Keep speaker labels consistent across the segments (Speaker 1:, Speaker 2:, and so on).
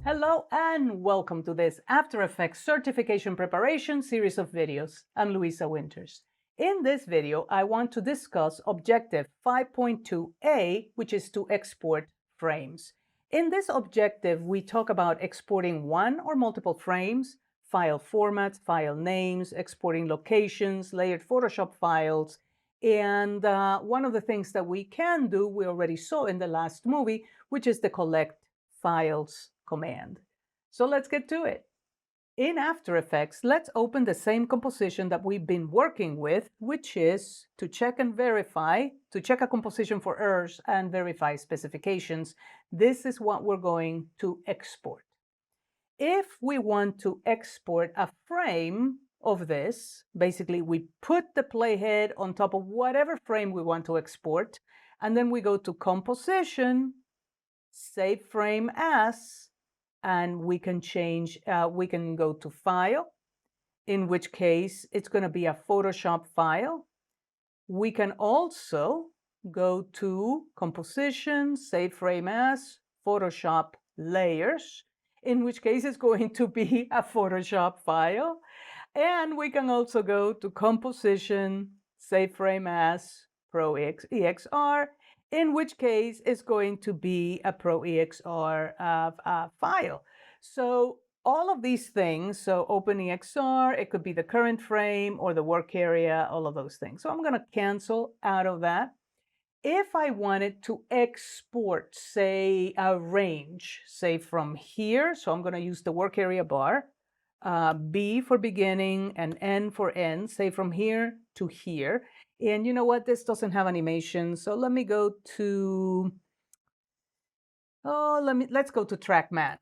Speaker 1: Hello and welcome to this After Effects certification preparation series of videos. I'm Luisa Winters. In this video, I want to discuss Objective 5.2a, which is to export frames. In this objective, we talk about exporting one or multiple frames, file formats, file names, exporting locations, layered Photoshop files, and one of the things that we can do, we already saw in the last movie, which is the collect files command. So let's get to it. In After Effects, let's open the same composition that we've been working with, which is to check and verify, to check a composition for errors and verify specifications. This is what we're going to export. If we want to export a frame of this, basically we put the playhead on top of whatever frame we want to export, and then we go to Composition, Save Frame As, and we can change, we can go to File, in which case it's going to be a Photoshop file. We can also go to Composition, Save Frame As, Photoshop Layers, in which case it's going to be a Photoshop file. And we can also go to Composition, Save Frame As, Pro EXR, in which case it's going to be a Pro EXR file. So all of these things, so Open EXR, it could be the current frame or the work area, all of those things. So I'm going to cancel out of that. If I wanted to export, say, a range, say from here, so I'm going to use the work area bar, B for beginning and N for end, say from here to here. And you know what? This doesn't have animation. So let me go to, let's go to track mat,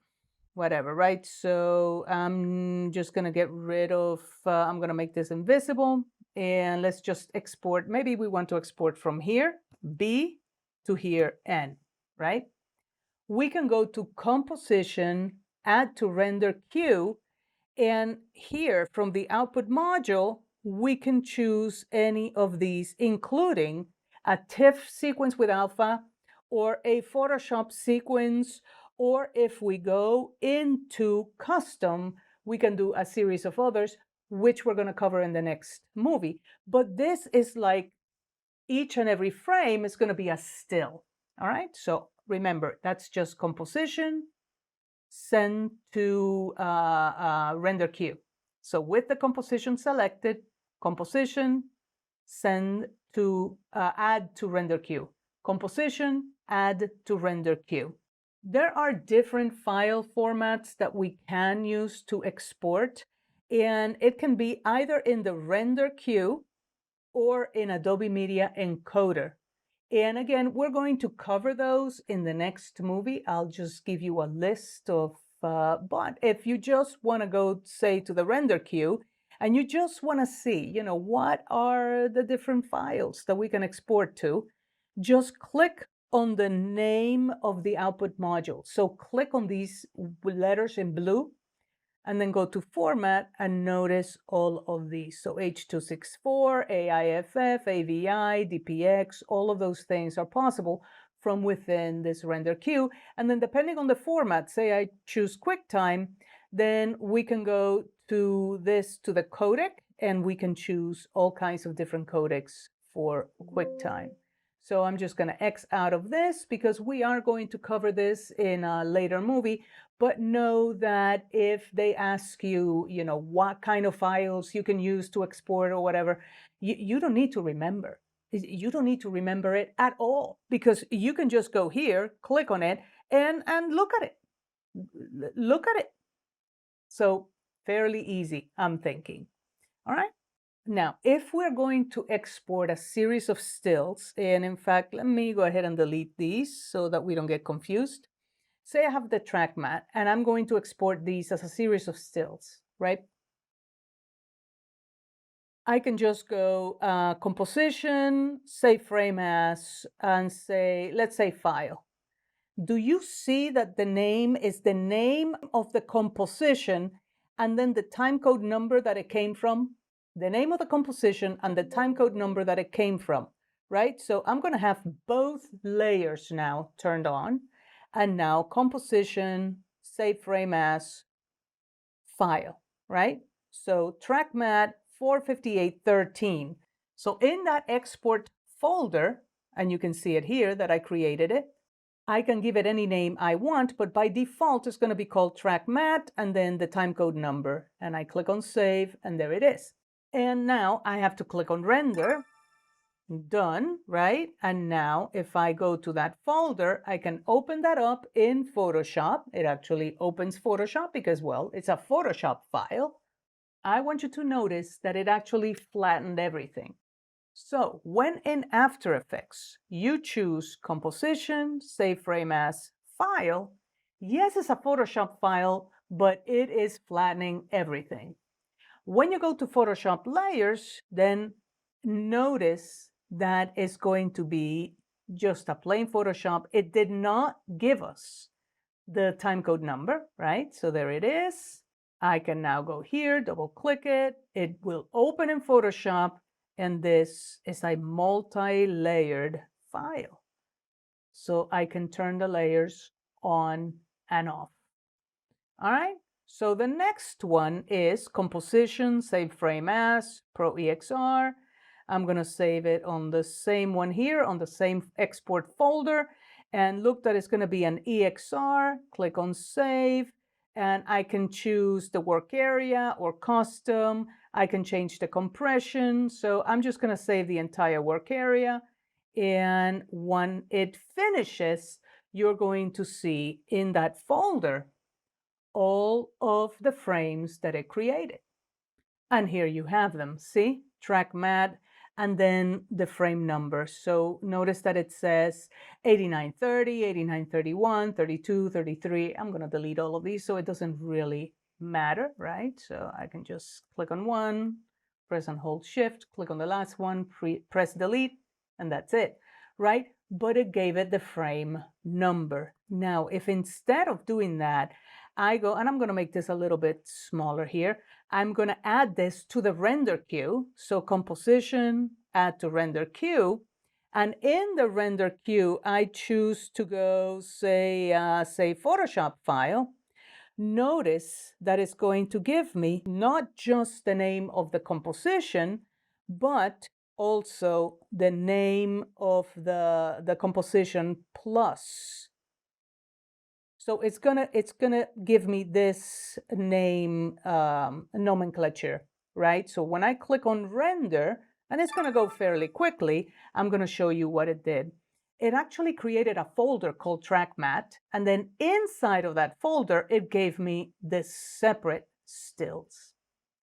Speaker 1: whatever, right? So I'm just going to get rid of, I'm going to make this invisible. And let's just export. Maybe we want to export from here, B, to here, N, right? We can go to Composition, Add to Render Queue. And here from the output module, we can choose any of these, including a TIFF sequence with alpha or a Photoshop sequence, or if we go into custom, we can do a series of others, which we're going to cover in the next movie. But this is like each and every frame is going to be a still. All right. So remember, that's just composition, send to render queue. So with the composition selected, composition, send to add to render queue. Composition, add to render queue. There are different file formats that we can use to export, and it can be either in the render queue or in Adobe Media Encoder. And again, we're going to cover those in the next movie. I'll just give you a list of, but if you just want to go, say, to the render queue, and you just want to see, you know, what are the different files that we can export to, just click on the name of the output module. So click on these letters in blue, and then go to Format and notice all of these. So H.264, AIFF, AVI, DPX, all of those things are possible from within this render queue. And then depending on the format, say I choose QuickTime, then we can go to the codec, and we can choose all kinds of different codecs for QuickTime. So I'm just going to X out of this because we are going to cover this in a later movie. But know that if they ask you, you know, what kind of files you can use to export or whatever, you don't need to remember. You don't need to remember it at all, because you can just go here, click on it, and look at it. Look at it. So fairly easy, I'm thinking. All right. Now, if we're going to export a series of stills, and in fact, let me go ahead and delete these so that we don't get confused. Say I have the track mat, and I'm going to export these as a series of stills, right? I can just go Composition, Save Frame As, and say, let's say File. Do you see that the name is the name of the composition and then the timecode number that it came from? The name of the composition and the timecode number that it came from, right? So I'm going to have both layers now turned on. And now Composition, save frame as file, right? So track mat 45813. So in that export folder, and you can see it here that I created it, I can give it any name I want, but by default it's going to be called track mat and then the timecode number. And I click on save and there it is. And now I have to click on render. Done, right? And now if I go to that folder, I can open that up in Photoshop. It actually opens Photoshop because, well, it's a Photoshop file. I want you to notice that it actually flattened everything. So when in After Effects, you choose Composition, Save Frame As File, yes, it's a Photoshop file, but it is flattening everything. When you go to Photoshop Layers, then notice that it's going to be just a plain Photoshop. It did not give us the timecode number, right? So there it is. I can now go here, double click it. It will open in Photoshop, and this is a multi-layered file. So I can turn the layers on and off. All right. So the next one is Composition, Save Frame As, Pro EXR. I'm going to save it on the same one here, on the same export folder. And look that it's going to be an EXR. Click on Save. And I can choose the work area or custom. I can change the compression. So I'm just going to save the entire work area. And when it finishes, you're going to see in that folder all of the frames that it created. And here you have them. See, track mat, and then the frame number. So notice that it says 8930, 8931, 32, 33. I'm going to delete all of these so it doesn't really matter, right? So I can just click on one, press and hold shift, click on the last one, press delete, and that's it, right? But it gave it the frame number. Now, if instead of doing that, I go, and I'm going to make this a little bit smaller here. I'm going to add this to the render queue. So composition, add to render queue. And in the render queue, I choose to go say Photoshop file. Notice that it's going to give me not just the name of the composition, but also the name of the composition plus. So it's gonna give me this name nomenclature, right? So when I click on render, and it's gonna go fairly quickly, I'm gonna show you what it did. It actually created a folder called track mat, and then inside of that folder, it gave me the separate stills.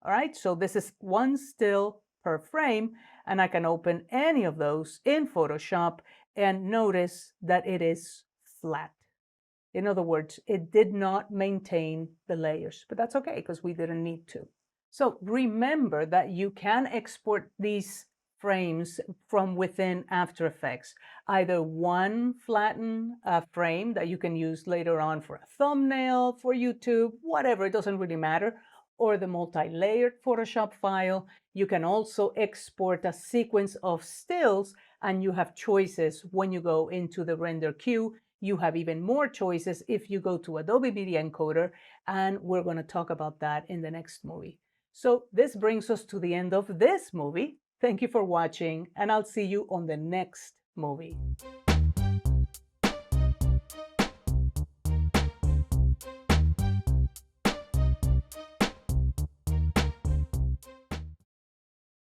Speaker 1: All right, so this is one still per frame, and I can open any of those in Photoshop and notice that it is flat. In other words, it did not maintain the layers, but that's okay because we didn't need to. So remember that you can export these frames from within After Effects, either one flattened frame that you can use later on for a thumbnail, for YouTube, whatever, it doesn't really matter, or the multi-layered Photoshop file. You can also export a sequence of stills, and you have choices when you go into the render queue. You have even more choices if you go to Adobe Media Encoder, and we're going to talk about that in the next movie. So this brings us to the end of this movie. Thank you for watching, and I'll see you on the next movie.